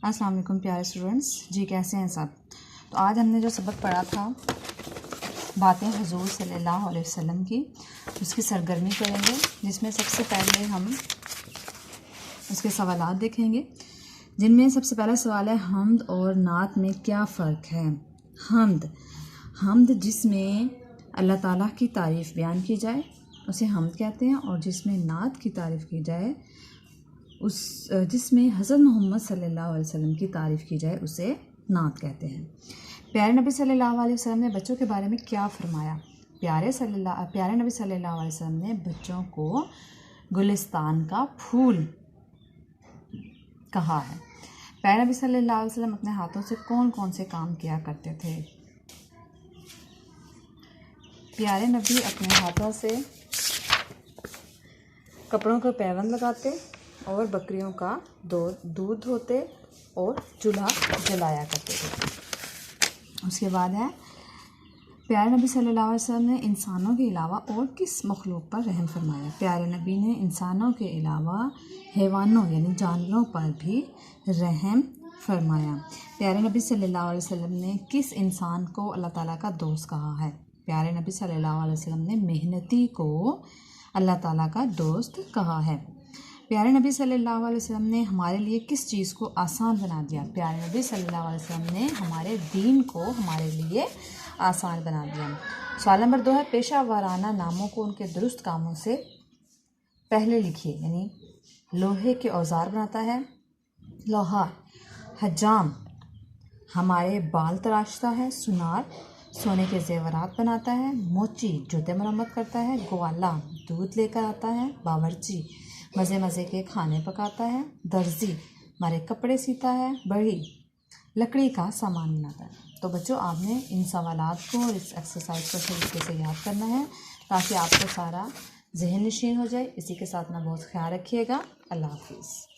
अस्सलाम वालेकुम प्यारे स्टूडेंट्स जी, कैसे हैं सब। तो आज हमने जो सबक पढ़ा था बातें हुजूर सल्लल्लाहु अलैहि वसल्लम की, उसकी सरगर्मी करेंगे, जिसमें सबसे पहले हम उसके सवालात देखेंगे, जिनमें सबसे पहला सवाल है हम्द और नात में क्या फ़र्क है। हम्द जिसमें अल्लाह ताला की तारीफ़ बयान की जाए उसे हम्द कहते हैं, और जिसमें नात की तारीफ़ की जाए जिसमें हज़रत मोहम्मद सल्लल्लाहु अलैहि वसल्लम की तारीफ़ की जाए उसे नात कहते हैं। प्यारे नबी सल्लल्लाहु अलैहि वसल्लम ने बच्चों के बारे में क्या फ़रमाया। प्यारे नबी सल्लल्लाहु अलैहि वसल्लम ने बच्चों को गुलिस्तान का फूल कहा है। प्यारे नबी सल्लल्लाहु अलैहि वसल्लम अपने हाथों से कौन कौन से काम किया करते थे। प्यारे नबी अपने हाथों से कपड़ों को पैबंद लगाते और बकरियों का दूध धोते और चूल्हा जलाया करते थे। उसके बाद है प्यारे नबी सल्लल्लाहु अलैहि वसल्लम ने इंसानों के अलावा और किस मखलूक पर रहम फरमाया। प्यारे नबी ने इंसानों के अलावा हैवानों यानी जानवरों पर भी रहम फरमाया। प्यारे नबी सल्लल्लाहु अलैहि वसल्लम ने किस इंसान को अल्लाह ताला का दोस्त कहा है। प्यारे नबी सल्लल्लाहु अलैहि वसल्लम ने मेहनती को अल्लाह ताला का दोस्त कहा है। प्यारे नबी सल्लल्लाहु अलैहि वसल्लम ने हमारे लिए किस चीज़ को आसान बना दिया। प्यारे नबी सल्लल्लाहु अलैहि वसल्लम ने हमारे दीन को हमारे लिए आसान बना दिया। सवाल नंबर 2 है पेशा वाराना नामों को उनके दुरुस्त कामों से पहले लिखिए। यानी लोहे के औजार बनाता है, लोहार हजाम हमारे बाल तराशता है, सुनार सोने के जेवरात बनाता है, मोची जूते मरम्मत करता है, ग्वाला दूध लेकर आता है, बावर्ची मज़े मज़े के खाने पकाता है, दर्जी हमारे कपड़े सीता है, बढ़ी लकड़ी का सामान बनाता है। तो बच्चों, आपने इन सवालात को और इस एक्सरसाइज को सही तरीके से याद करना है ताकि आपको सारा जहन नशीन हो जाए। इसी के साथ ना बहुत ख्याल रखिएगा। अल्लाह हाफिज़।